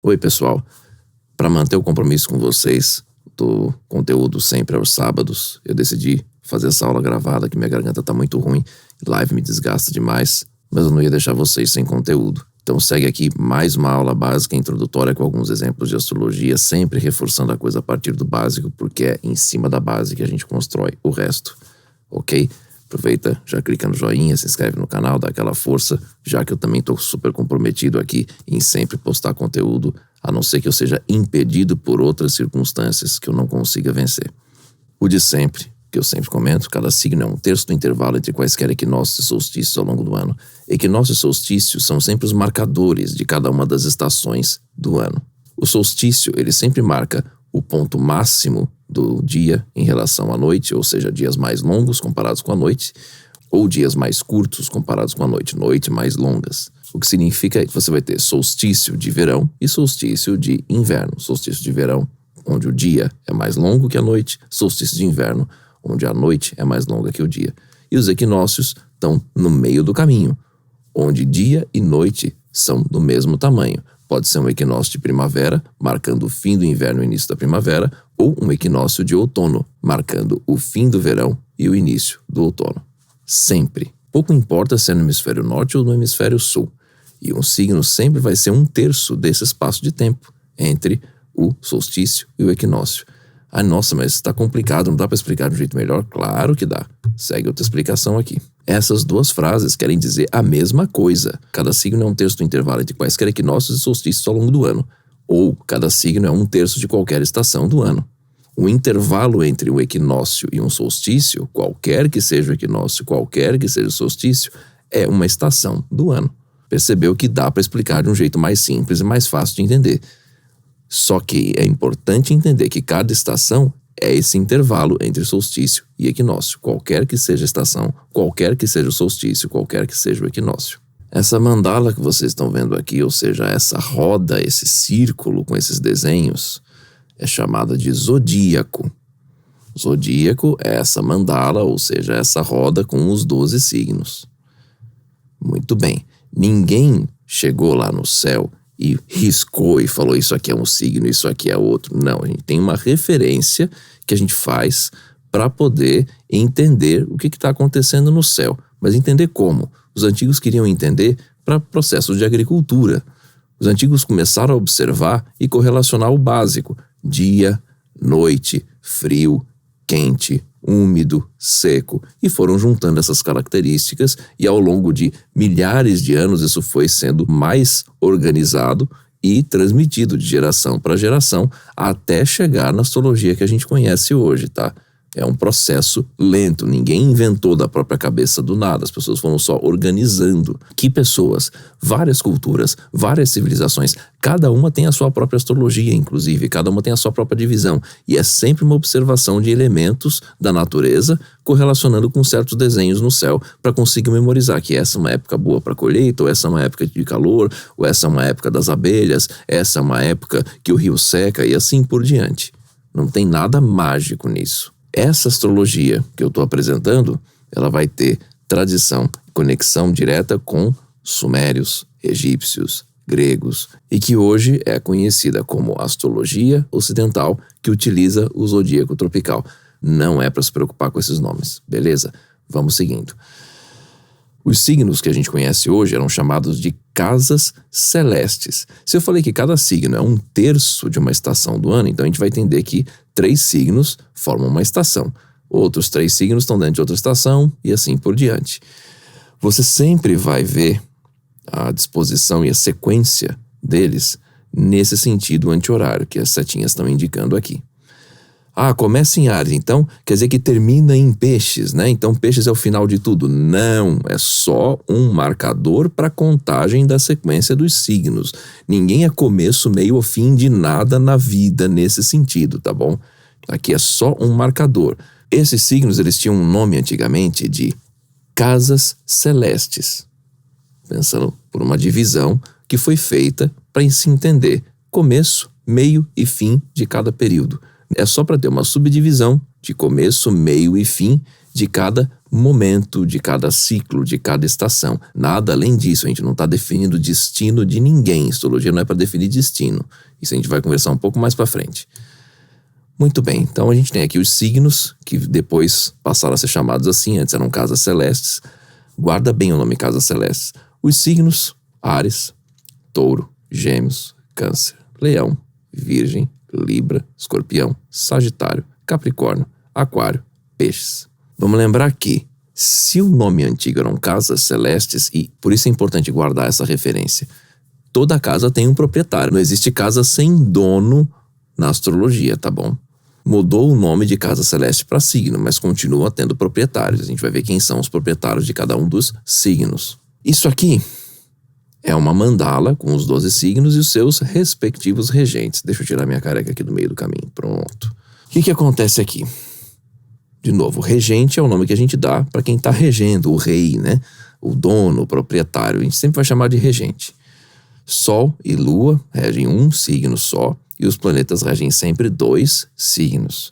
Oi, pessoal. Para manter o compromisso com vocês, do conteúdo sempre aos sábados, eu decidi fazer essa aula gravada, que minha garganta tá muito ruim, live me desgasta demais, mas eu não ia deixar vocês sem conteúdo. Então segue aqui mais uma aula básica introdutória com alguns exemplos de astrologia, sempre reforçando a coisa a partir do básico, porque é em cima da base que a gente constrói o resto, ok? Aproveita, já clica no joinha, se inscreve no canal, dá aquela força, já que eu também tô super comprometido aqui em sempre postar conteúdo, a não ser que eu seja impedido por outras circunstâncias que eu não consiga vencer. O de sempre, que eu sempre comento, cada signo é um terço do intervalo entre quaisquer equinócios e solstícios ao longo do ano. Equinócios e solstícios são sempre os marcadores de cada uma das estações do ano. O solstício, ele sempre marca o ponto máximo do dia em relação à noite, ou seja, dias mais longos comparados com a noite, ou dias mais curtos comparados com a noite mais longas. O que significa que você vai ter solstício de verão e solstício de inverno. Solstício de verão, onde o dia é mais longo que a noite, solstício de inverno, onde a noite é mais longa que o dia. E os equinócios estão no meio do caminho, onde dia e noite são do mesmo tamanho. Pode ser um equinócio de primavera, marcando o fim do inverno e o início da primavera, ou um equinócio de outono, marcando o fim do verão e o início do outono. Sempre. Pouco importa se é no hemisfério norte ou no hemisfério sul. E um signo sempre vai ser um terço desse espaço de tempo entre o solstício e o equinócio. Ah, nossa, mas está complicado, não dá para explicar de um jeito melhor? Claro que dá. Segue outra explicação aqui. Essas duas frases querem dizer a mesma coisa. Cada signo é um terço do intervalo entre quaisquer equinócios e solstícios ao longo do ano. Ou cada signo é um terço de qualquer estação do ano. O intervalo entre um equinócio e um solstício, qualquer que seja o equinócio, qualquer que seja o solstício, é uma estação do ano. Percebeu que dá para explicar de um jeito mais simples e mais fácil de entender. Só que é importante entender que cada estação é esse intervalo entre solstício e equinócio, qualquer que seja a estação, qualquer que seja o solstício, qualquer que seja o equinócio. Essa mandala que vocês estão vendo aqui, ou seja, essa roda, esse círculo com esses desenhos, é chamada de zodíaco. Zodíaco é essa mandala, ou seja, essa roda com os 12 signos. Muito bem. Ninguém chegou lá no céu e riscou e falou isso aqui é um signo, isso aqui é outro. Não, a gente tem uma referência que a gente faz para poder entender o que está acontecendo no céu. Mas entender como? Os antigos queriam entender para processos de agricultura. Os antigos começaram a observar e correlacionar o básico: dia, noite, frio, quente, úmido, seco, e foram juntando essas características, e ao longo de milhares de anos isso foi sendo mais organizado e transmitido de geração para geração até chegar na astrologia que a gente conhece hoje, tá? É um processo lento, ninguém inventou da própria cabeça do nada, as pessoas foram só organizando. Que pessoas, várias culturas, várias civilizações, cada uma tem a sua própria astrologia, inclusive, cada uma tem a sua própria divisão, e é sempre uma observação de elementos da natureza correlacionando com certos desenhos no céu para conseguir memorizar que essa é uma época boa para colheita, ou essa é uma época de calor, ou essa é uma época das abelhas, essa é uma época que o rio seca e assim por diante. Não tem nada mágico nisso. Essa astrologia que eu estou apresentando, ela vai ter tradição e conexão direta com sumérios, egípcios, gregos, e que hoje é conhecida como astrologia ocidental, que utiliza o zodíaco tropical. Não é para se preocupar com esses nomes, beleza? Vamos seguindo. Os signos que a gente conhece hoje eram chamados de casas celestes. Se eu falei que cada signo é um terço de uma estação do ano, então a gente vai entender que 3 signos formam uma estação. Outros 3 signos estão dentro de outra estação e assim por diante. Você sempre vai ver a disposição e a sequência deles nesse sentido anti-horário que as setinhas estão indicando aqui. Ah, começa em Áries, então quer dizer que termina em Peixes, né? Então Peixes é o final de tudo. Não, é só um marcador para a contagem da sequência dos signos. Ninguém é começo, meio ou fim de nada na vida nesse sentido, tá bom? Aqui é só um marcador. Esses signos, eles tinham um nome antigamente de casas celestes, pensando por uma divisão que foi feita para se entender começo, meio e fim de cada período. É só para ter uma subdivisão de começo, meio e fim de cada momento, de cada ciclo, de cada estação. Nada além disso, a gente não está definindo o destino de ninguém. Astrologia não é para definir destino. Isso a gente vai conversar um pouco mais para frente. Muito bem, então a gente tem aqui os signos, que depois passaram a ser chamados assim, antes eram casas celestes. Guarda bem o nome casas celestes. Os signos: Áries, Touro, Gêmeos, Câncer, Leão, Virgem, Libra, Escorpião, Sagitário, Capricórnio, Aquário, Peixes. Vamos lembrar que, se o nome antigo eram casas celestes, e por isso é importante guardar essa referência, toda casa tem um proprietário. Não existe casa sem dono na astrologia, tá bom? Mudou o nome de casa celeste para signo, mas continua tendo proprietários. A gente vai ver quem são os proprietários de cada um dos signos. Isso aqui é uma mandala com os 12 signos e os seus respectivos regentes. Deixa eu tirar minha careca aqui do meio do caminho. Pronto. O que acontece aqui? De novo, regente é o nome que a gente dá para quem está regendo, o rei, né? O dono, o proprietário. A gente sempre vai chamar de regente. Sol e Lua regem um signo só. E os planetas regem sempre 2 signos.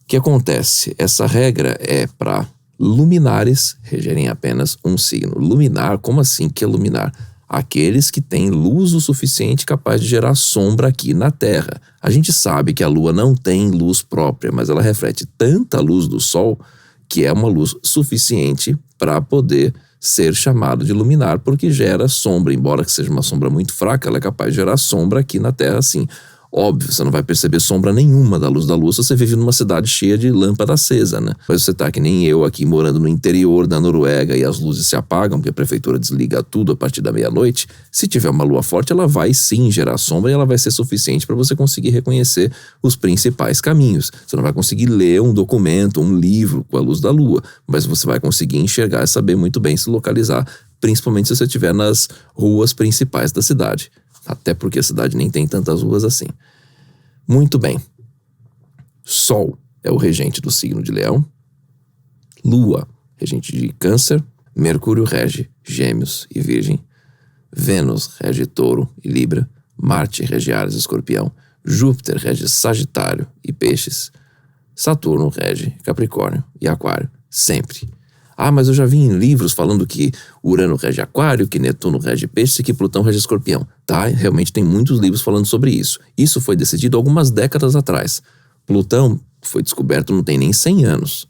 O que acontece? Essa regra é para luminares regerem apenas um signo. Luminar, como assim que é luminar? Aqueles que têm luz o suficiente capaz de gerar sombra aqui na Terra. A gente sabe que a Lua não tem luz própria, mas ela reflete tanta luz do Sol que é uma luz suficiente para poder ser chamado de luminar, porque gera sombra. Embora que seja uma sombra muito fraca, ela é capaz de gerar sombra aqui na Terra, sim. Óbvio, você não vai perceber sombra nenhuma da luz da lua se você vive numa cidade cheia de lâmpada acesa, né? Mas você tá que nem eu aqui morando no interior da Noruega e as luzes se apagam porque a prefeitura desliga tudo a partir da meia-noite. Se tiver uma lua forte, ela vai sim gerar sombra e ela vai ser suficiente para você conseguir reconhecer os principais caminhos. Você não vai conseguir ler um documento, um livro com a luz da lua, mas você vai conseguir enxergar e saber muito bem se localizar, principalmente se você estiver nas ruas principais da cidade. Até porque a cidade nem tem tantas ruas assim. Muito bem. Sol é o regente do signo de Leão. Lua, regente de Câncer. Mercúrio rege Gêmeos e Virgem. Vênus rege Touro e Libra. Marte rege Áries e Escorpião. Júpiter rege Sagitário e Peixes. Saturno rege Capricórnio e Aquário. Sempre. Ah, mas eu já vi em livros falando que Urano rege Aquário, que Netuno rege Peixe e que Plutão rege Escorpião. Tá, realmente tem muitos livros falando sobre isso. Isso foi decidido algumas décadas atrás. Plutão foi descoberto não tem nem 100 anos.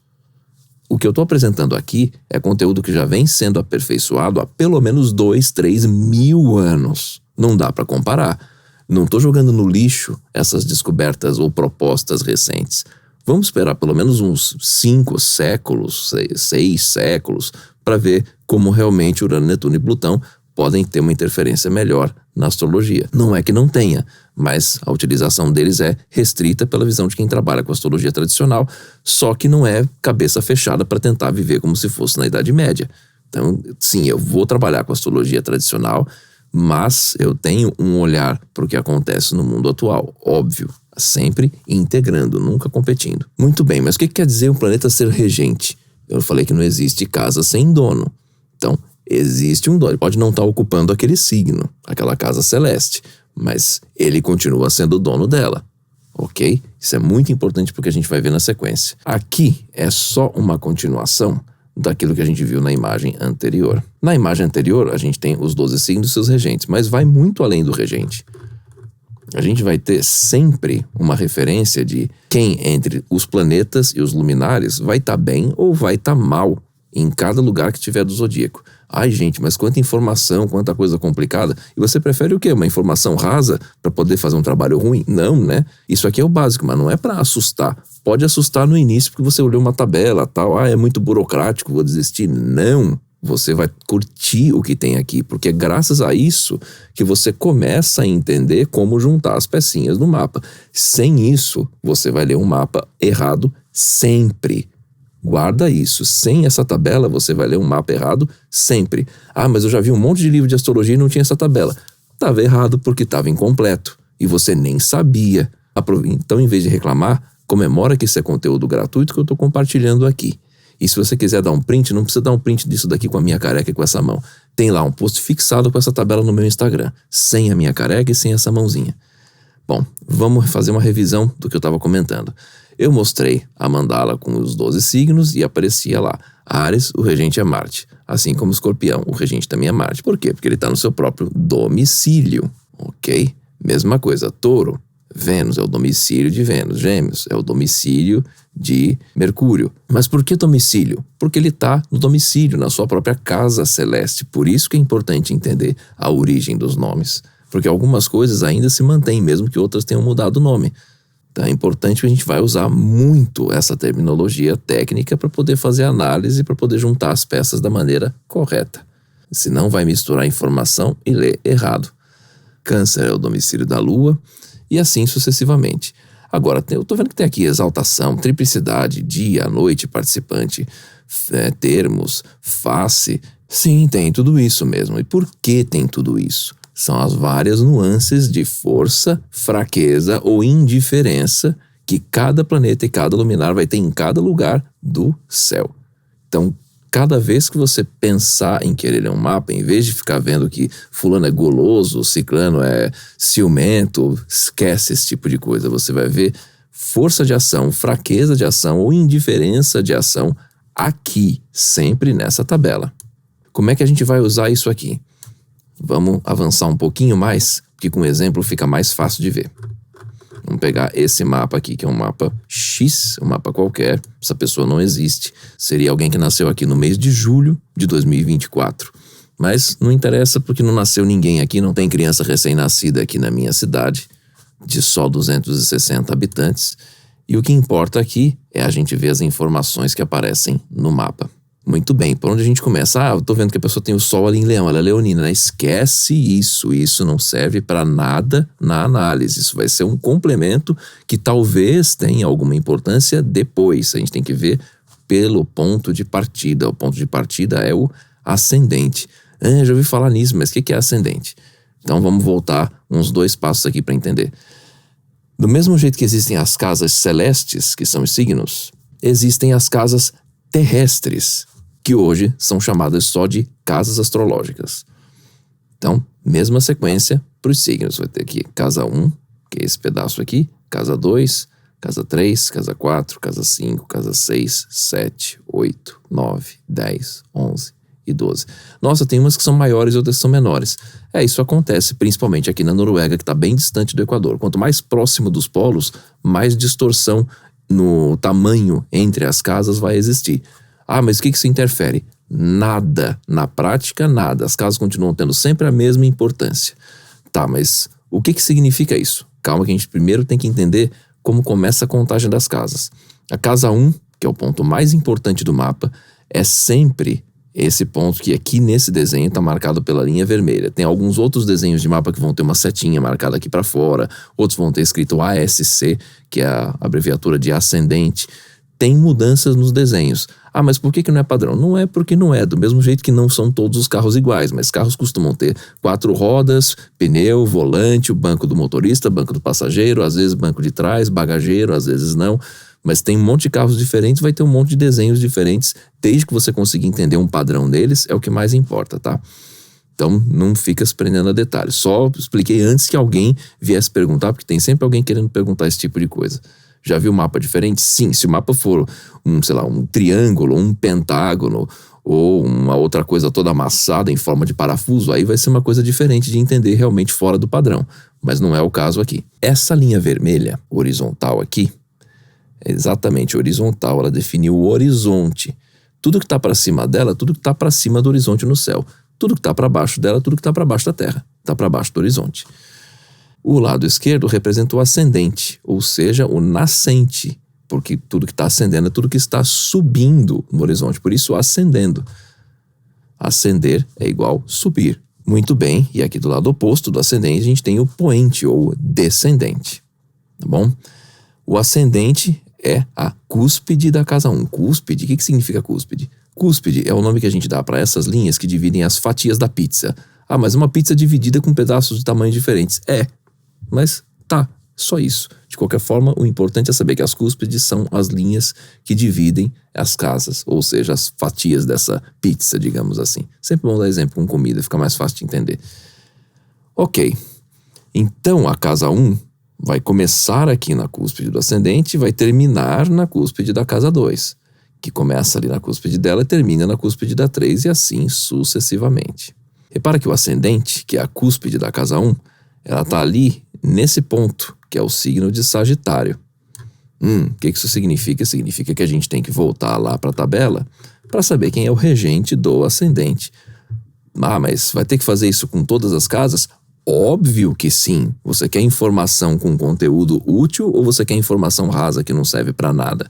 O que eu estou apresentando aqui é conteúdo que já vem sendo aperfeiçoado há pelo menos 2, 3 mil anos. Não dá para comparar. Não estou jogando no lixo essas descobertas ou propostas recentes. Vamos esperar pelo menos uns 5 séculos, 6 séculos, para ver como realmente Urano, Netuno e Plutão podem ter uma interferência melhor na astrologia. Não é que não tenha, mas a utilização deles é restrita pela visão de quem trabalha com astrologia tradicional, só que não é cabeça fechada para tentar viver como se fosse na Idade Média. Então, sim, eu vou trabalhar com astrologia tradicional, mas eu tenho um olhar para o que acontece no mundo atual, óbvio. Sempre integrando, nunca competindo. Muito bem, mas o que quer dizer um planeta ser regente? Eu falei que não existe casa sem dono. Então, existe um dono. Ele pode não estar ocupando aquele signo, aquela casa celeste, mas ele continua sendo o dono dela. Ok? Isso é muito importante porque a gente vai ver na sequência. Aqui é só uma continuação daquilo que a gente viu na imagem anterior. Na imagem anterior, a gente tem os 12 signos e seus regentes, mas vai muito além do regente. A gente vai ter sempre uma referência de quem entre os planetas e os luminares vai estar bem ou vai estar mal em cada lugar que tiver do zodíaco. Ai, gente, mas quanta informação, quanta coisa complicada. E você prefere o quê? Uma informação rasa para poder fazer um trabalho ruim? Não, né? Isso aqui é o básico, mas não é para assustar. Pode assustar no início porque você olhou uma tabela, tal. Ah, é muito burocrático, vou desistir. Não. Você vai curtir o que tem aqui, porque é graças a isso que você começa a entender como juntar as pecinhas no mapa. Sem isso, você vai ler um mapa errado sempre. Guarda isso. Sem essa tabela, você vai ler um mapa errado sempre. Ah, mas eu já vi um monte de livro de astrologia e não tinha essa tabela. Estava errado porque estava incompleto. E você nem sabia. Então, em vez de reclamar, comemora que isso é conteúdo gratuito que eu estou compartilhando aqui. E se você quiser dar um print, não precisa dar um print disso daqui com a minha careca e com essa mão. Tem lá um post fixado com essa tabela no meu Instagram, sem a minha careca e sem essa mãozinha. Bom, vamos fazer uma revisão do que eu estava comentando. Eu mostrei a mandala com os 12 signos e aparecia lá. Áries, o regente é Marte. Assim como Escorpião, o regente também é Marte. Por quê? Porque ele está no seu próprio domicílio, ok? Mesma coisa, Touro, Vênus é o domicílio de Vênus. Gêmeos é o domicílio de Mercúrio. Mas por que domicílio? Porque ele está no domicílio, na sua própria casa celeste. Por isso que é importante entender a origem dos nomes. Porque algumas coisas ainda se mantêm, mesmo que outras tenham mudado o nome. Então é importante que a gente vai usar muito essa terminologia técnica para poder fazer análise, para poder juntar as peças da maneira correta. Senão vai misturar informação e ler errado. Câncer é o domicílio da Lua e assim sucessivamente. Agora, eu estou vendo que tem aqui exaltação, triplicidade, dia, noite, participante, termos, face. Sim, tem tudo isso mesmo. E por que tem tudo isso? São as várias nuances de força, fraqueza ou indiferença que cada planeta e cada luminar vai ter em cada lugar do céu. Então, cada vez que você pensar em querer ler um mapa, em vez de ficar vendo que fulano é goloso, ciclano é ciumento, esquece esse tipo de coisa. Você vai ver força de ação, fraqueza de ação ou indiferença de ação aqui, sempre nessa tabela. Como é que a gente vai usar isso aqui? Vamos avançar um pouquinho mais, porque com o exemplo fica mais fácil de ver. Vamos pegar esse mapa aqui, que é um mapa X, um mapa qualquer. Essa pessoa não existe. Seria alguém que nasceu aqui no mês de julho de 2024. Mas não interessa porque não nasceu ninguém aqui, não tem criança recém-nascida aqui na minha cidade, de só 260 habitantes. E o que importa aqui é a gente ver as informações que aparecem no mapa. Muito bem, por onde a gente começa? Eu tô vendo que a pessoa tem o Sol ali em Leão, ela é leonina, né? Esquece isso não serve para nada na análise. Isso vai ser um complemento que talvez tenha alguma importância depois. A gente tem que ver pelo ponto de partida. O ponto de partida é o ascendente. Já ouvi falar nisso, mas o que é ascendente? Então vamos voltar uns 2 passos aqui para entender. Do mesmo jeito que existem as casas celestes, que são os signos, existem as casas terrestres, que hoje são chamadas só de casas astrológicas. Então, mesma sequência para os signos. Vai ter aqui casa 1, que é esse pedaço aqui, casa 2, casa 3, casa 4, casa 5, casa 6, 7, 8, 9, 10, 11 e 12. Nossa, tem umas que são maiores e outras que são menores. Isso acontece principalmente aqui na Noruega, que está bem distante do Equador. Quanto mais próximo dos polos, mais distorção no tamanho entre as casas vai existir. Mas o que isso interfere? Nada. Na prática, nada. As casas continuam tendo sempre a mesma importância. Mas o que significa isso? Calma que a gente primeiro tem que entender como começa a contagem das casas. A casa 1, que é o ponto mais importante do mapa, é sempre esse ponto que aqui nesse desenho está marcado pela linha vermelha. Tem alguns outros desenhos de mapa que vão ter uma setinha marcada aqui para fora, outros vão ter escrito ASC, que é a abreviatura de ascendente. Tem mudanças nos desenhos. Mas por que não é padrão? Não é porque não é, do mesmo jeito que não são todos os carros iguais, mas carros costumam ter 4 rodas, pneu, volante, o banco do motorista, banco do passageiro, às vezes banco de trás, bagageiro, às vezes não. Mas tem um monte de carros diferentes, vai ter um monte de desenhos diferentes, desde que você consiga entender um padrão deles, é o que mais importa, tá? Então não fica se prendendo a detalhes. Só expliquei antes que alguém viesse perguntar, porque tem sempre alguém querendo perguntar esse tipo de coisa. Já viu mapa diferente? Sim, se o mapa for um triângulo, um pentágono ou uma outra coisa toda amassada em forma de parafuso, aí vai ser uma coisa diferente de entender realmente fora do padrão. Mas não é o caso aqui. Essa linha vermelha, horizontal aqui, é exatamente horizontal, ela define o horizonte. Tudo que está para cima dela, tudo que está para cima do horizonte no céu. Tudo que está para baixo dela, tudo que está para baixo da terra. Está para baixo do horizonte. O lado esquerdo representa o ascendente, ou seja, o nascente, porque tudo que está ascendendo é tudo que está subindo no horizonte, por isso ascendendo. Ascender é igual subir. Muito bem, e aqui do lado oposto do ascendente a gente tem o poente, ou descendente, tá bom? O ascendente é a cúspide da casa 1. Cúspide, o que significa cúspide? Cúspide é o nome que a gente dá para essas linhas que dividem as fatias da pizza. Mas uma pizza dividida com pedaços de tamanho diferentes. Mas só isso. De qualquer forma, o importante é saber que as cúspides são as linhas que dividem as casas, ou seja, as fatias dessa pizza, digamos assim. Sempre bom dar exemplo com comida, fica mais fácil de entender. Ok, então a casa 1 vai começar aqui na cúspide do ascendente e vai terminar na cúspide da casa 2, que começa ali na cúspide dela e termina na cúspide da 3 e assim sucessivamente. Repara que o ascendente, que é a cúspide da casa 1, ela está ali nesse ponto, que é o signo de Sagitário. O que isso significa? Significa que a gente tem que voltar lá para a tabela para saber quem é o regente do ascendente. Mas vai ter que fazer isso com todas as casas? Óbvio que sim. Você quer informação com conteúdo útil ou você quer informação rasa que não serve para nada?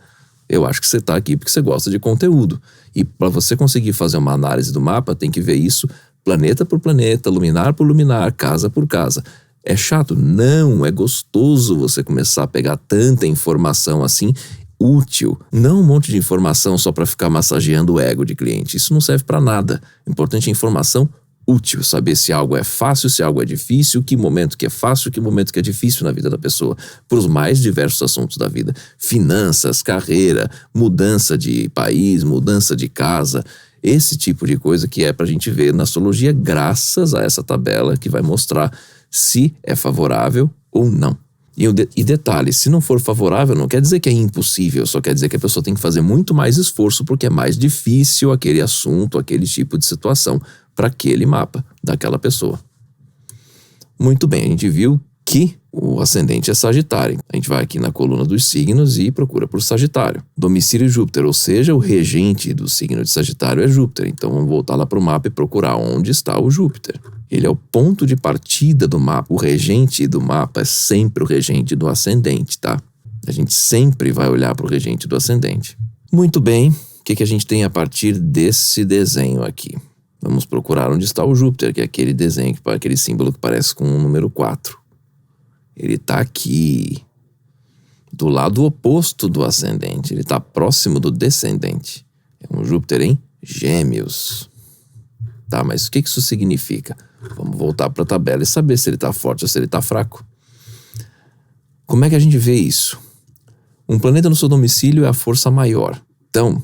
Eu acho que você está aqui porque você gosta de conteúdo. E para você conseguir fazer uma análise do mapa, tem que ver isso planeta por planeta, luminar por luminar, casa por casa. É chato? Não, é gostoso você começar a pegar tanta informação assim, útil. Não um monte de informação só para ficar massageando o ego de cliente. Isso não serve para nada. O importante é informação útil, saber se algo é fácil, se algo é difícil, que momento que é fácil, que momento que é difícil na vida da pessoa, para os mais diversos assuntos da vida. Finanças, carreira, mudança de país, mudança de casa, esse tipo de coisa que é para a gente ver na astrologia graças a essa tabela que vai mostrar se é favorável ou não. E detalhe, se não for favorável não quer dizer que é impossível, só quer dizer que a pessoa tem que fazer muito mais esforço porque é mais difícil aquele assunto, aquele tipo de situação para aquele mapa daquela pessoa. Muito bem, a gente viu que o ascendente é Sagitário. A gente vai aqui na coluna dos signos e procura por Sagitário. Domicílio Júpiter, ou seja, o regente do signo de Sagitário é Júpiter. Então vamos voltar lá para o mapa e procurar onde está o Júpiter. Ele é o ponto de partida do mapa. O regente do mapa é sempre o regente do ascendente, tá? A gente sempre vai olhar para o regente do ascendente. Muito bem, o que a gente tem a partir desse desenho aqui? Vamos procurar onde está o Júpiter, que é aquele desenho, aquele símbolo que parece com o número 4. Ele está aqui, do lado oposto do ascendente. Ele está próximo do descendente. É um Júpiter em Gêmeos. Tá, mas o que isso significa? Vamos voltar para a tabela e saber se ele está forte ou se ele está fraco. Como é que a gente vê isso? Um planeta no seu domicílio é a força maior. Então,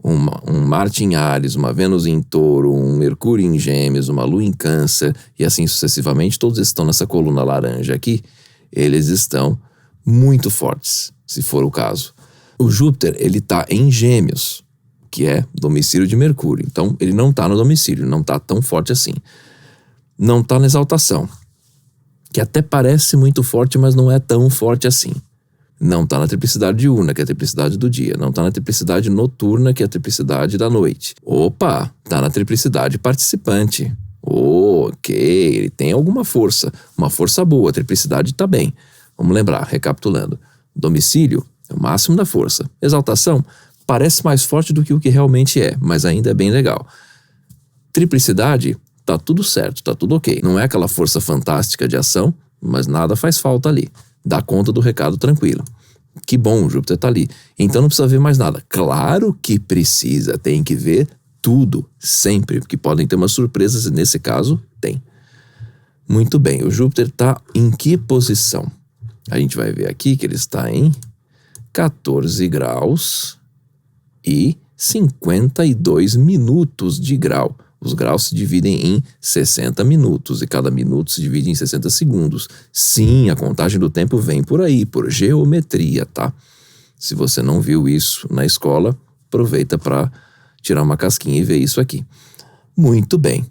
um Marte em Áries, uma Vênus em Touro, um Mercúrio em Gêmeos, uma Lua em Câncer e assim sucessivamente, todos estão nessa coluna laranja aqui, eles estão muito fortes, se for o caso. O Júpiter, ele está em Gêmeos, que é domicílio de Mercúrio. Então, ele não está no domicílio, não está tão forte assim. Não está na exaltação, que até parece muito forte, mas não é tão forte assim. Não está na triplicidade diurna, que é a triplicidade do dia. Não está na triplicidade noturna, que é a triplicidade da noite. Opa, está na triplicidade participante. Ok, ele tem alguma força, uma força boa, a triplicidade está bem. Vamos lembrar, recapitulando. Domicílio é o máximo da força. Exaltação parece mais forte do que o que realmente é, mas ainda é bem legal. Triplicidade, tá tudo certo, tá tudo ok. Não é aquela força fantástica de ação, mas nada faz falta ali. Dá conta do recado tranquilo. Que bom, o Júpiter tá ali. Então não precisa ver mais nada. Claro que precisa, tem que ver tudo, sempre, porque podem ter umas surpresas e nesse caso tem. Muito bem, o Júpiter tá em que posição? A gente vai ver aqui que ele está em 14 graus e 52 minutos de grau. Os graus se dividem em 60 minutos e cada minuto se divide em 60 segundos. Sim, a contagem do tempo vem por aí, por geometria, tá? Se você não viu isso na escola, aproveita para tirar uma casquinha e ver isso aqui. Muito bem.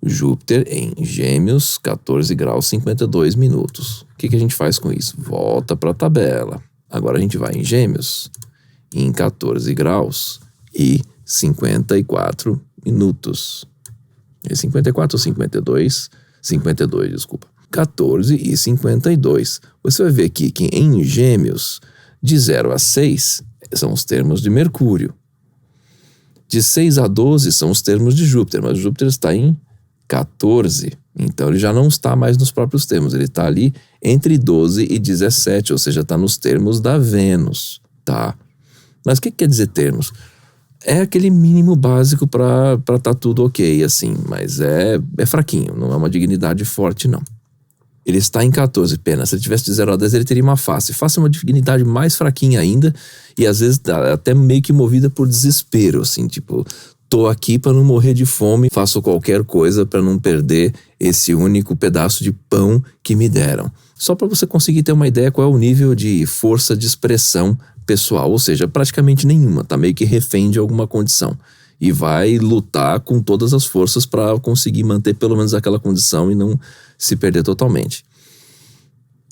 Júpiter em Gêmeos, 14 graus, 52 minutos. O que a gente faz com isso? Volta para a tabela. Agora a gente vai em Gêmeos, em 14 graus e 54 minutos. É 54 ou 52? 52, desculpa. 14 e 52. Você vai ver aqui que em Gêmeos, de 0 a 6 são os termos de Mercúrio. De 6 a 12 são os termos de Júpiter, mas Júpiter está em 14. Então ele já não está mais nos próprios termos, ele está ali entre 12 e 17, ou seja, está nos termos da Vênus, tá? Mas o que quer dizer termos? É aquele mínimo básico para tá tudo ok, assim, mas é fraquinho, não é uma dignidade forte, não. Ele está em 14, pena. Se ele tivesse de 0 a 10, ele teria uma face. Face é uma dignidade mais fraquinha ainda e às vezes até meio que movida por desespero, assim, tipo, tô aqui para não morrer de fome, faço qualquer coisa para não perder esse único pedaço de pão que me deram. Só para você conseguir ter uma ideia qual é o nível de força de expressão pessoal, ou seja, praticamente nenhuma, tá meio que refém de alguma condição. E vai lutar com todas as forças para conseguir manter pelo menos aquela condição e não se perder totalmente.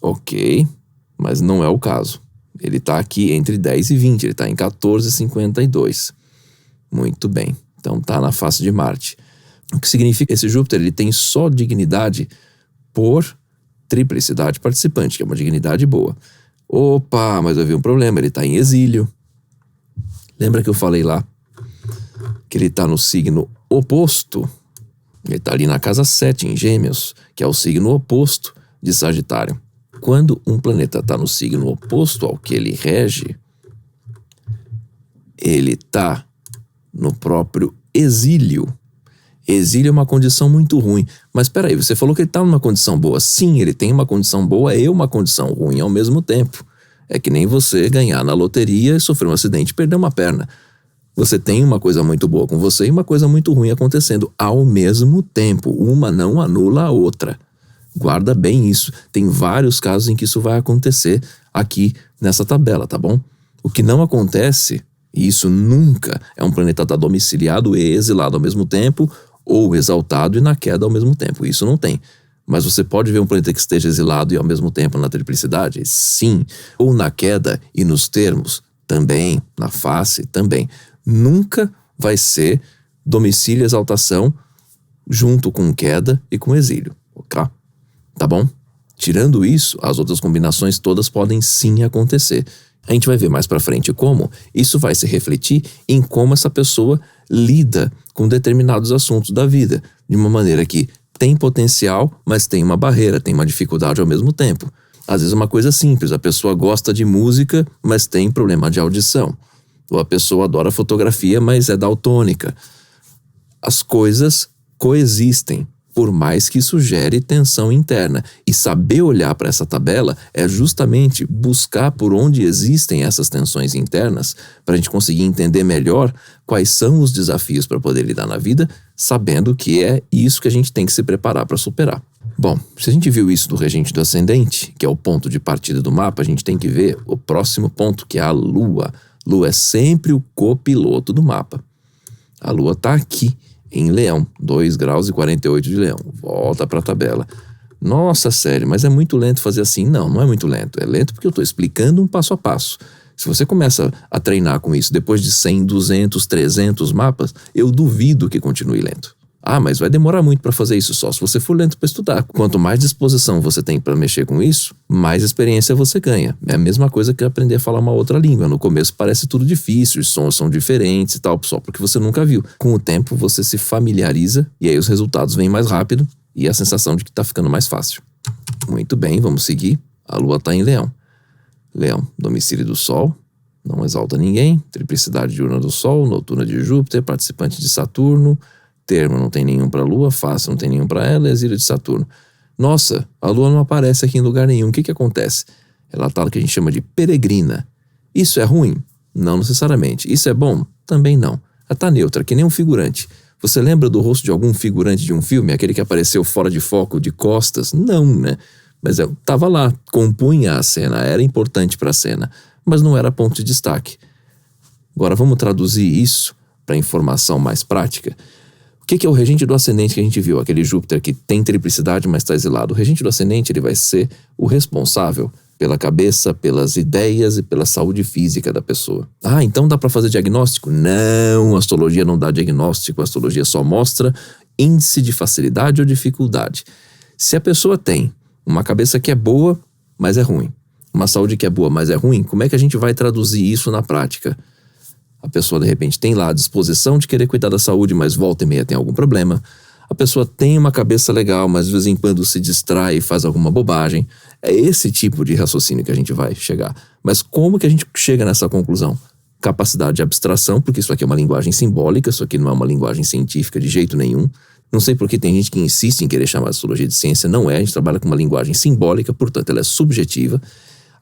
Ok, mas não é o caso. Ele está aqui entre 10 e 20, ele está em 14,52. Muito bem, então está na face de Marte. O que significa que esse Júpiter ele tem só dignidade por triplicidade participante, que é uma dignidade boa. Opa, mas eu vi um problema, ele está em exílio. Lembra que eu falei lá que ele está no signo oposto? Ele está ali na casa 7, em Gêmeos, que é o signo oposto de Sagitário. Quando um planeta está no signo oposto ao que ele rege, ele está no próprio exílio. Exílio é uma condição muito ruim. Mas peraí, você falou que ele está numa condição boa. Sim, ele tem uma condição boa e uma condição ruim ao mesmo tempo. É que nem você ganhar na loteria e sofrer um acidente e perder uma perna. Você tem uma coisa muito boa com você e uma coisa muito ruim acontecendo ao mesmo tempo. Uma não anula a outra. Guarda bem isso. Tem vários casos em que isso vai acontecer aqui nessa tabela, tá bom? O que não acontece, e isso nunca, é um planeta estar domiciliado e exilado ao mesmo tempo, ou exaltado e na queda ao mesmo tempo. Isso não tem. Mas você pode ver um planeta que esteja exilado e ao mesmo tempo na triplicidade? Sim. Ou na queda e nos termos? Também. Na face? Também. Nunca vai ser domicílio e exaltação junto com queda e com exílio. Ok? Tá bom? Tirando isso, as outras combinações todas podem sim acontecer. A gente vai ver mais pra frente como isso vai se refletir em como essa pessoa lida com determinados assuntos da vida, de uma maneira que tem potencial, mas tem uma barreira, tem uma dificuldade ao mesmo tempo. Às vezes é uma coisa simples, a pessoa gosta de música, mas tem problema de audição. Ou a pessoa adora fotografia, mas é daltônica. As coisas coexistem, por mais que isso gere tensão interna. E saber olhar para essa tabela é justamente buscar por onde existem essas tensões internas para a gente conseguir entender melhor quais são os desafios para poder lidar na vida, sabendo que é isso que a gente tem que se preparar para superar. Bom, se a gente viu isso do regente do ascendente, que é o ponto de partida do mapa, a gente tem que ver o próximo ponto, que é a Lua. Lua é sempre o copiloto do mapa. A Lua está aqui, em Leão, 2 graus e 48 de Leão. Volta para a tabela. Nossa, sério, mas é muito lento fazer assim? Não, não é muito lento. É lento porque eu estou explicando um passo a passo. Se você começa a treinar com isso depois de 100, 200, 300 mapas, eu duvido que continue lento. Ah, mas vai demorar muito para fazer isso só se você for lento para estudar. Quanto mais disposição você tem para mexer com isso, mais experiência você ganha. É a mesma coisa que aprender a falar uma outra língua. No começo parece tudo difícil, os sons são diferentes e tal, só porque você nunca viu. Com o tempo você se familiariza e aí os resultados vêm mais rápido e a sensação de que está ficando mais fácil. Muito bem, vamos seguir. A Lua está em Leão. Leão, domicílio do Sol, não exalta ninguém, triplicidade diurna do Sol, noturna de Júpiter, participante de Saturno, termo não tem nenhum para a Lua, face não tem nenhum para ela, exílio de Saturno. Nossa, a Lua não aparece aqui em lugar nenhum. O que acontece? Ela está no que a gente chama de peregrina. Isso é ruim? Não necessariamente. Isso é bom? Também não. Ela está neutra, que nem um figurante. Você lembra do rosto de algum figurante de um filme? Aquele que apareceu fora de foco, de costas? Não, né? Mas estava lá, compunha a cena, era importante para a cena, mas não era ponto de destaque. Agora vamos traduzir isso para informação mais prática. O que é o regente do ascendente que a gente viu? Aquele Júpiter que tem triplicidade, mas está exilado. O regente do ascendente ele vai ser o responsável pela cabeça, pelas ideias e pela saúde física da pessoa. Ah, então dá para fazer diagnóstico? Não, a astrologia não dá diagnóstico. A astrologia só mostra índice de facilidade ou dificuldade. Se a pessoa tem uma cabeça que é boa, mas é ruim, uma saúde que é boa, mas é ruim, como é que a gente vai traduzir isso na prática? A pessoa, de repente, tem lá a disposição de querer cuidar da saúde, mas volta e meia tem algum problema. A pessoa tem uma cabeça legal, mas de vez em quando se distrai e faz alguma bobagem. É esse tipo de raciocínio que a gente vai chegar. Mas como que a gente chega nessa conclusão? Capacidade de abstração, porque isso aqui é uma linguagem simbólica, isso aqui não é uma linguagem científica de jeito nenhum. Não sei por que tem gente que insiste em querer chamar a astrologia de ciência. Não é, a gente trabalha com uma linguagem simbólica, portanto ela é subjetiva.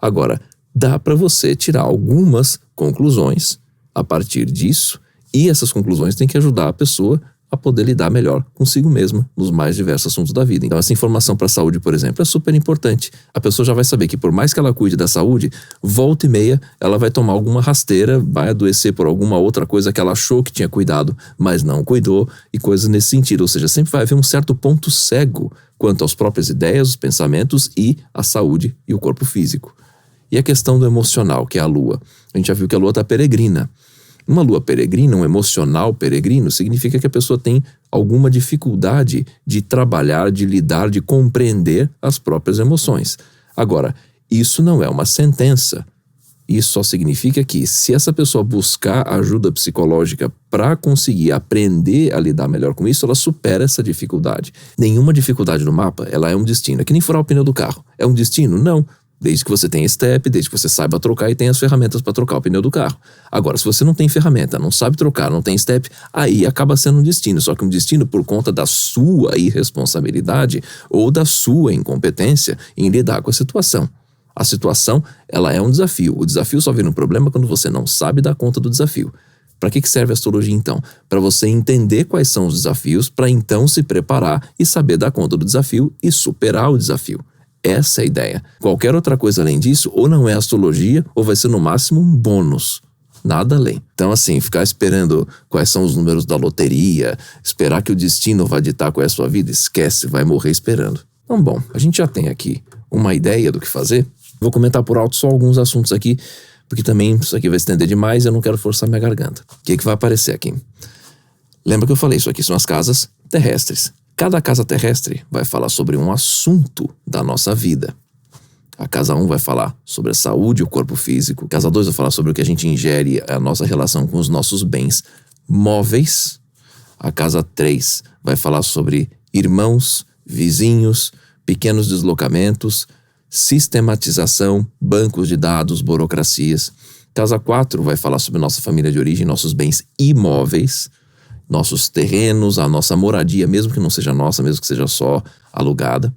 Agora, dá para você tirar algumas conclusões a partir disso, e essas conclusões têm que ajudar a pessoa a a poder lidar melhor consigo mesma nos mais diversos assuntos da vida. Então essa informação para a saúde, por exemplo, é super importante. A pessoa já vai saber que por mais que ela cuide da saúde, volta e meia ela vai tomar alguma rasteira, vai adoecer por alguma outra coisa que ela achou que tinha cuidado, mas não cuidou, e coisas nesse sentido. Ou seja, sempre vai haver um certo ponto cego quanto às próprias ideias, os pensamentos e a saúde e o corpo físico. E a questão do emocional, que é a lua. A gente já viu que a lua está peregrina. Uma lua peregrina, um emocional peregrino, significa que a pessoa tem alguma dificuldade de trabalhar, de lidar, de compreender as próprias emoções. Agora, isso não é uma sentença. Isso só significa que, se essa pessoa buscar ajuda psicológica para conseguir aprender a lidar melhor com isso, ela supera essa dificuldade. Nenhuma dificuldade no mapa, ela é um destino. É que nem furar o pneu do carro. É um destino? Não. Desde que você tenha step, desde que você saiba trocar e tenha as ferramentas para trocar o pneu do carro. Agora, se você não tem ferramenta, não sabe trocar, não tem step, aí acaba sendo um destino. Só que um destino por conta da sua irresponsabilidade ou da sua incompetência em lidar com a situação. A situação, ela é um desafio. O desafio só vira um problema quando você não sabe dar conta do desafio. Para que serve a astrologia, então? Para você entender quais são os desafios, para então se preparar e saber dar conta do desafio e superar o desafio. Essa é a ideia. Qualquer outra coisa além disso, ou não é astrologia, ou vai ser no máximo um bônus. Nada além. Então, assim, ficar esperando quais são os números da loteria, esperar que o destino vai ditar qual é a sua vida, esquece, vai morrer esperando. Então, bom, a gente já tem aqui uma ideia do que fazer. Vou comentar por alto só alguns assuntos aqui, porque também isso aqui vai estender demais e eu não quero forçar minha garganta. O que vai aparecer aqui? Lembra que eu falei, isso aqui são as casas terrestres. Cada casa terrestre vai falar sobre um assunto da nossa vida. A casa 1 vai falar sobre a saúde e o corpo físico. A casa 2 vai falar sobre o que a gente ingere, a nossa relação com os nossos bens móveis. A casa 3 vai falar sobre irmãos, vizinhos, pequenos deslocamentos, sistematização, bancos de dados, burocracias. Casa 4 vai falar sobre nossa família de origem, nossos bens imóveis, nossos terrenos, a nossa moradia, mesmo que não seja nossa, mesmo que seja só alugada.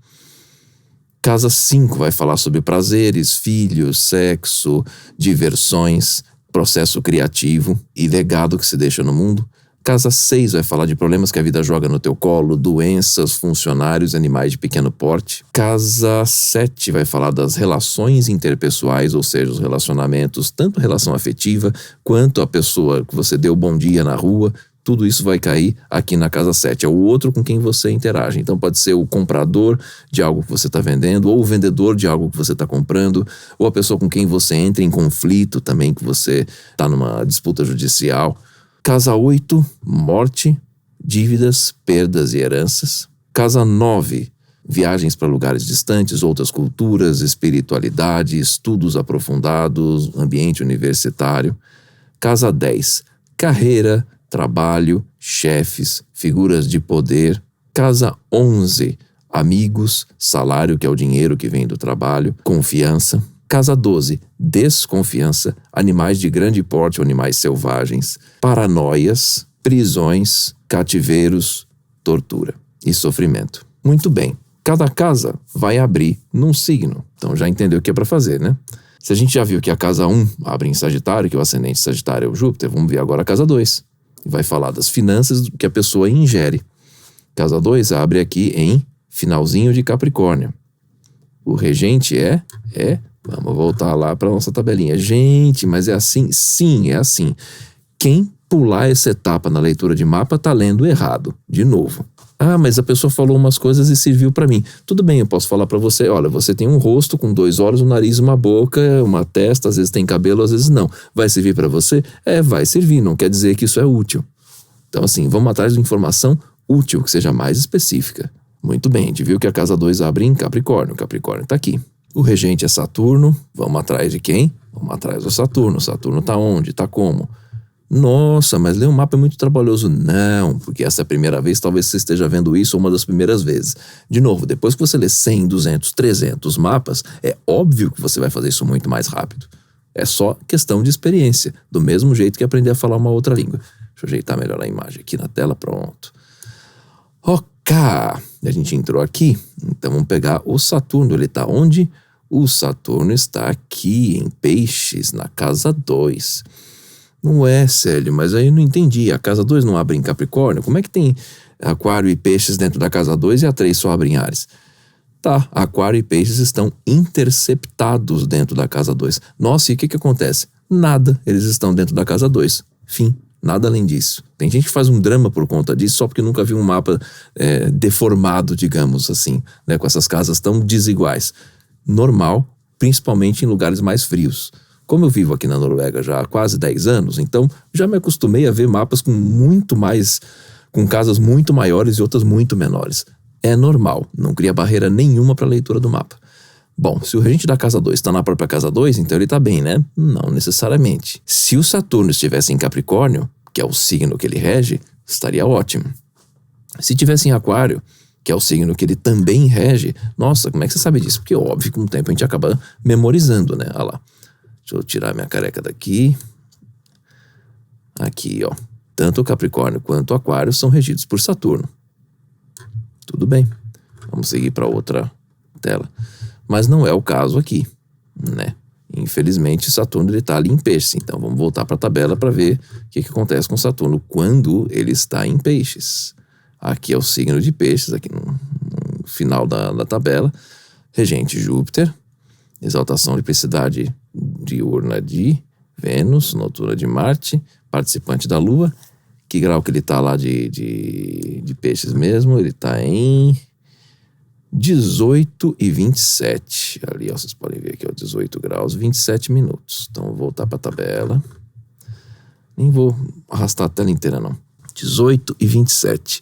Casa 5 vai falar sobre prazeres, filhos, sexo, diversões, processo criativo e legado que se deixa no mundo. Casa 6 vai falar de problemas que a vida joga no teu colo, doenças, funcionários, animais de pequeno porte. Casa 7 vai falar das relações interpessoais, ou seja, os relacionamentos, tanto a relação afetiva quanto a pessoa que você deu bom dia na rua. Tudo isso vai cair aqui na casa 7. É o outro com quem você interage. Então pode ser o comprador de algo que você está vendendo, ou o vendedor de algo que você está comprando, ou a pessoa com quem você entra em conflito também, que você está numa disputa judicial. Casa 8, morte, dívidas, perdas e heranças. Casa 9, viagens para lugares distantes, outras culturas, espiritualidade, estudos aprofundados, ambiente universitário. Casa 10, carreira, trabalho, chefes, figuras de poder. Casa 11, amigos, salário, que é o dinheiro que vem do trabalho, confiança. Casa 12, desconfiança, animais de grande porte ou animais selvagens, paranoias, prisões, cativeiros, tortura e sofrimento. Muito bem, cada casa vai abrir num signo. Então já entendeu o que é para fazer, né? Se a gente já viu que a casa 1 abre em Sagitário, que o ascendente Sagitário é o Júpiter, vamos ver agora a casa 2. Vai falar das finanças que a pessoa ingere. Casa 2 abre aqui em finalzinho de Capricórnio. O regente é... Vamos voltar lá para nossa tabelinha. Gente, mas é assim? Sim, é assim. Quem pular essa etapa na leitura de mapa está lendo errado. De novo. Ah, mas a pessoa falou umas coisas e serviu para mim. Tudo bem, eu posso falar para você. Olha, você tem um rosto com 2 olhos, um nariz, uma boca, uma testa, às vezes tem cabelo, às vezes não. Vai servir para você? Vai servir. Não quer dizer que isso é útil. Então, assim, vamos atrás de informação útil, que seja mais específica. Muito bem, a gente viu que a casa 2 abre em Capricórnio. Capricórnio está aqui. O regente é Saturno. Vamos atrás de quem? Vamos atrás do Saturno. Saturno tá onde? Tá como? Nossa, mas ler um mapa é muito trabalhoso. Não, porque essa é a primeira vez, talvez você esteja vendo isso uma das primeiras vezes. De novo, depois que você lê 100, 200, 300 mapas, é óbvio que você vai fazer isso muito mais rápido. É só questão de experiência, do mesmo jeito que aprender a falar uma outra língua. Deixa eu ajeitar melhor a imagem aqui na tela, pronto. Ok. A gente entrou aqui, então vamos pegar o Saturno. Ele está onde? O Saturno está aqui em Peixes, na casa 2. Não é, Célio, mas aí eu não entendi. A casa 2 não abre em Capricórnio? Como é que tem Aquário e Peixes dentro da casa 2 e a 3 só abre em Áries? Tá, Aquário e Peixes estão interceptados dentro da casa 2. Nossa, e o que acontece? Nada, eles estão dentro da casa 2. Fim, nada além disso. Tem gente que faz um drama por conta disso só porque nunca viu um mapa deformado, digamos assim, né, com essas casas tão desiguais. Normal, principalmente em lugares mais frios. Como eu vivo aqui na Noruega já há quase 10 anos, então já me acostumei a ver mapas com casas muito maiores e outras muito menores. É normal, não cria barreira nenhuma para a leitura do mapa. Bom, se o regente da casa 2 está na própria casa 2, então ele está bem, né? Não necessariamente. Se o Saturno estivesse em Capricórnio, que é o signo que ele rege, estaria ótimo. Se estivesse em Aquário, que é o signo que ele também rege, nossa, como é que você sabe disso? Porque óbvio que com o tempo a gente acaba memorizando, né? Olha lá. Deixa eu tirar minha careca daqui. Aqui, ó. Tanto o Capricórnio quanto o Aquário são regidos por Saturno. Tudo bem. Vamos seguir para outra tela. Mas não é o caso aqui, né? Infelizmente, Saturno está ali em Peixes. Então, vamos voltar para a tabela para ver o que acontece com Saturno quando ele está em Peixes. Aqui é o signo de Peixes, aqui no final da tabela. Regente Júpiter. Exaltação de plicidade diurna de Vênus, noturna de Marte, participante da Lua. Que grau que ele está lá de Peixes mesmo? Ele está em 18 e 27. Ali, ó, vocês podem ver aqui, ó, 18 graus, 27 minutos. Então, vou voltar para a tabela. Nem vou arrastar a tela inteira, não. 18 e 27.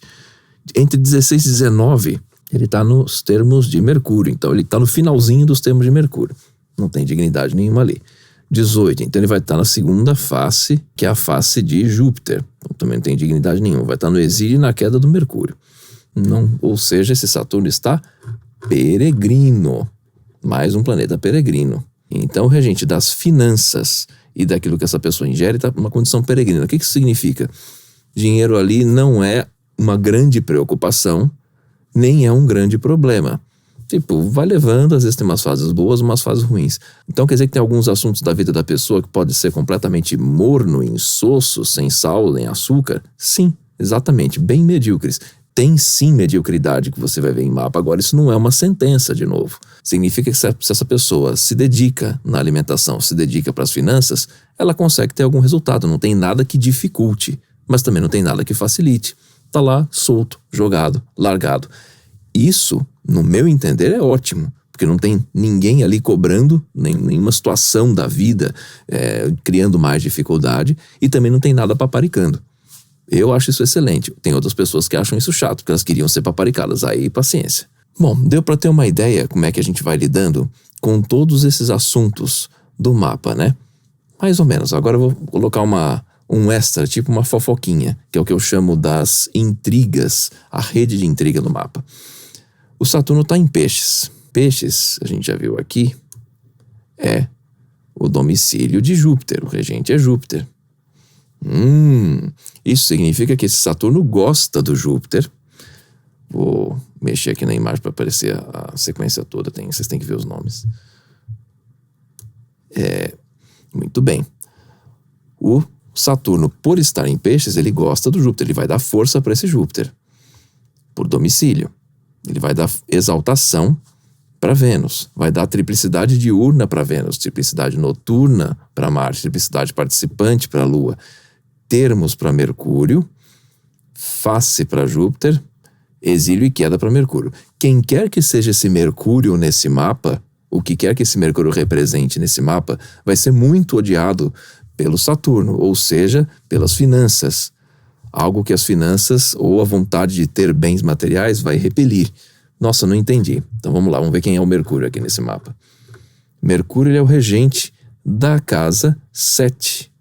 Entre 16 e 19, ele está nos termos de Mercúrio. Então, ele está no finalzinho dos termos de Mercúrio. Não tem dignidade nenhuma ali. 18, então ele vai estar na segunda face, que é a face de Júpiter. Então, também não tem dignidade nenhuma. Vai estar no exílio e na queda do Mercúrio. Não, ou seja, esse Saturno está peregrino. Mais um planeta peregrino. Então, o regente das finanças e daquilo que essa pessoa ingere está numa condição peregrina. O que isso significa? Dinheiro ali não é uma grande preocupação, nem é um grande problema. Tipo, vai levando, às vezes tem umas fases boas, umas fases ruins. Então quer dizer que tem alguns assuntos da vida da pessoa que pode ser completamente morno, insosso, sem sal, nem açúcar? Sim, exatamente, bem medíocres. Tem sim mediocridade que você vai ver em mapa. Agora, isso não é uma sentença, de novo. Significa que se essa pessoa se dedica na alimentação, se dedica para as finanças, ela consegue ter algum resultado. Não tem nada que dificulte, mas também não tem nada que facilite. Tá lá, solto, jogado, largado. Isso, no meu entender, é ótimo, porque não tem ninguém ali cobrando nenhuma situação da vida, criando mais dificuldade, e também não tem nada paparicando. Eu acho isso excelente. Tem outras pessoas que acham isso chato, porque elas queriam ser paparicadas. Aí, paciência. Bom, deu para ter uma ideia como é que a gente vai lidando com todos esses assuntos do mapa, né? Mais ou menos. Agora eu vou colocar um extra, tipo uma fofoquinha, que é o que eu chamo das intrigas, a rede de intriga do mapa. O Saturno está em Peixes. Peixes, a gente já viu aqui, é o domicílio de Júpiter. O regente é Júpiter. Isso significa que esse Saturno gosta do Júpiter. Vou mexer aqui na imagem para aparecer a sequência toda. Vocês têm que ver os nomes. Muito bem. O Saturno, por estar em Peixes, ele gosta do Júpiter. Ele vai dar força para esse Júpiter. Por domicílio. Ele vai dar exaltação para Vênus. Vai dar triplicidade diurna para Vênus. Triplicidade noturna para Marte. Triplicidade participante para a Lua. Termos para Mercúrio. Face para Júpiter. Exílio e queda para Mercúrio. Quem quer que seja esse Mercúrio nesse mapa, o que quer que esse Mercúrio represente nesse mapa, vai ser muito odiado pelo Saturno, ou seja, pelas finanças. Algo que as finanças ou a vontade de ter bens materiais vai repelir. Nossa, não entendi. Então vamos lá, vamos ver quem é o Mercúrio aqui nesse mapa. Mercúrio, ele é o regente da casa 7,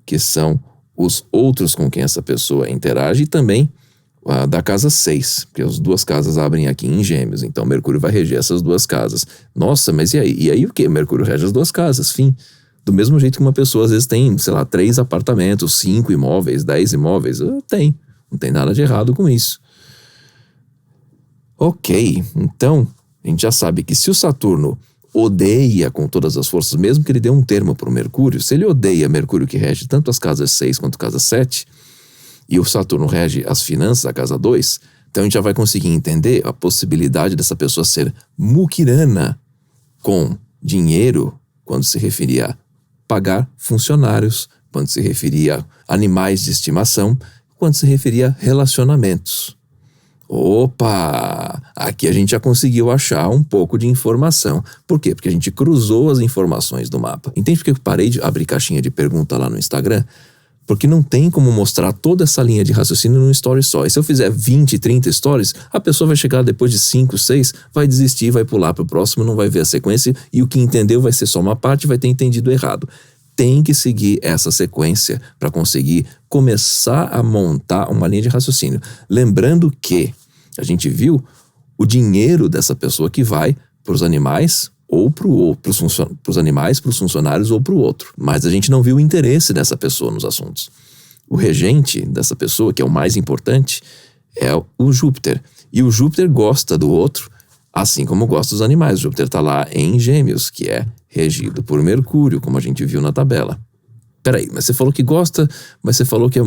que são os outros com quem essa pessoa interage, e também da casa 6, porque as duas casas abrem aqui em Gêmeos, então Mercúrio vai reger essas duas casas. Nossa, mas e aí? E aí o quê? Mercúrio rege as duas casas, fim. Do mesmo jeito que uma pessoa às vezes tem, 3 apartamentos, 5 imóveis, 10 imóveis, tem. Não tem nada de errado com isso. Ok, então a gente já sabe que se o Saturno odeia com todas as forças, mesmo que ele dê um termo para o Mercúrio, se ele odeia Mercúrio, que rege tanto as casas 6 quanto casa 7, e o Saturno rege as finanças, a casa 2, então a gente já vai conseguir entender a possibilidade dessa pessoa ser muquirana com dinheiro, quando se referia a pagar funcionários, quando se referia a animais de estimação, quando se referia a relacionamentos. Opa! Aqui a gente já conseguiu achar um pouco de informação. Por quê? Porque a gente cruzou as informações do mapa. Entende porque eu parei de abrir caixinha de pergunta lá no Instagram? Porque não tem como mostrar toda essa linha de raciocínio num story só. E se eu fizer 20, 30 stories, a pessoa vai chegar depois de 5, 6, vai desistir, vai pular para o próximo, não vai ver a sequência, e o que entendeu vai ser só uma parte, vai ter entendido errado. Tem que seguir essa sequência para conseguir começar a montar uma linha de raciocínio. Lembrando que a gente viu o dinheiro dessa pessoa que vai para os animais ou para os animais, para os funcionários ou para o outro. Mas a gente não viu o interesse dessa pessoa nos assuntos. O regente dessa pessoa, que é o mais importante, é o Júpiter. E o Júpiter gosta do outro, assim como gosta dos animais. O Júpiter está lá em Gêmeos, que é regido por Mercúrio, como a gente viu na tabela. Peraí, mas você falou que gosta, mas você falou que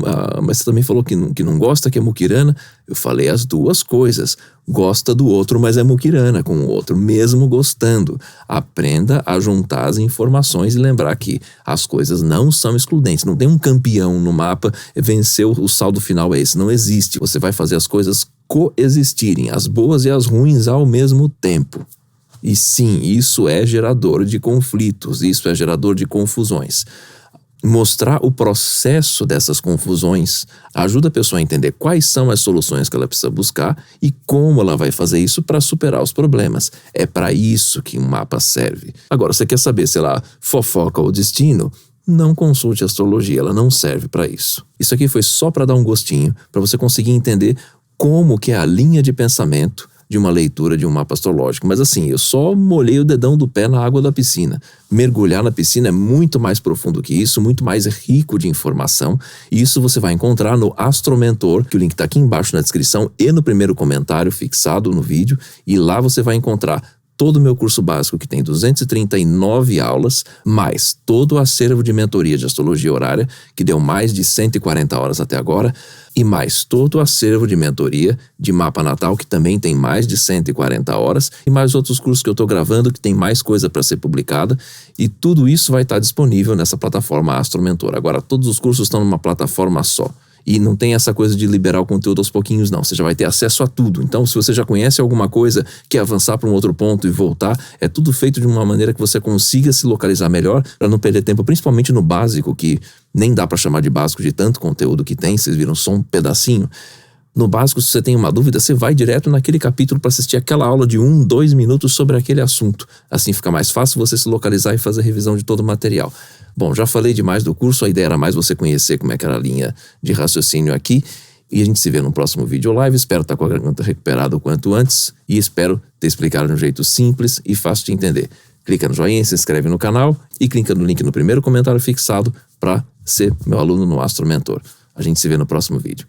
mas você também falou que não gosta, que é muquirana. Eu falei as duas coisas. Gosta do outro, mas é muquirana com o outro, mesmo gostando. Aprenda a juntar as informações e lembrar que as coisas não são excludentes. Não tem um campeão no mapa, venceu, o saldo final é esse. Não existe. Você vai fazer as coisas coexistirem, as boas e as ruins ao mesmo tempo. E sim, isso é gerador de conflitos, isso é gerador de confusões. Mostrar o processo dessas confusões ajuda a pessoa a entender quais são as soluções que ela precisa buscar e como ela vai fazer isso para superar os problemas. É para isso que um mapa serve. Agora, você quer saber, sei lá, fofoca ou destino? Não consulte a astrologia, ela não serve para isso. Isso aqui foi só para dar um gostinho, para você conseguir entender como que é a linha de pensamento de uma leitura de um mapa astrológico. Mas assim, eu só molhei o dedão do pé na água da piscina. Mergulhar na piscina é muito mais profundo que isso, muito mais rico de informação. E isso você vai encontrar no Astromentor, que o link está aqui embaixo na descrição e no primeiro comentário fixado no vídeo. E lá você vai encontrar todo o meu curso básico, que tem 239 aulas, mais todo o acervo de mentoria de astrologia horária, que deu mais de 140 horas até agora, e mais todo o acervo de mentoria de mapa natal, que também tem mais de 140 horas, e mais outros cursos que eu estou gravando, que tem mais coisa para ser publicada, e tudo isso vai estar disponível nessa plataforma Astromentor. Agora, todos os cursos estão numa plataforma só. E não tem essa coisa de liberar o conteúdo aos pouquinhos, não. Você já vai ter acesso a tudo. Então, se você já conhece alguma coisa, quer avançar para um outro ponto e voltar, é tudo feito de uma maneira que você consiga se localizar melhor, para não perder tempo, principalmente no básico, que nem dá para chamar de básico de tanto conteúdo que tem, vocês viram só um pedacinho. No básico, se você tem uma dúvida, você vai direto naquele capítulo para assistir aquela aula de 1, 2 minutos sobre aquele assunto. Assim fica mais fácil você se localizar e fazer revisão de todo o material. Bom, já falei demais do curso, a ideia era mais você conhecer como é que era a linha de raciocínio aqui. E a gente se vê no próximo vídeo live. Espero estar com a garganta recuperada o quanto antes. E espero ter explicado de um jeito simples e fácil de entender. Clica no joinha, se inscreve no canal e clica no link no primeiro comentário fixado para ser meu aluno no Astromentor. A gente se vê no próximo vídeo.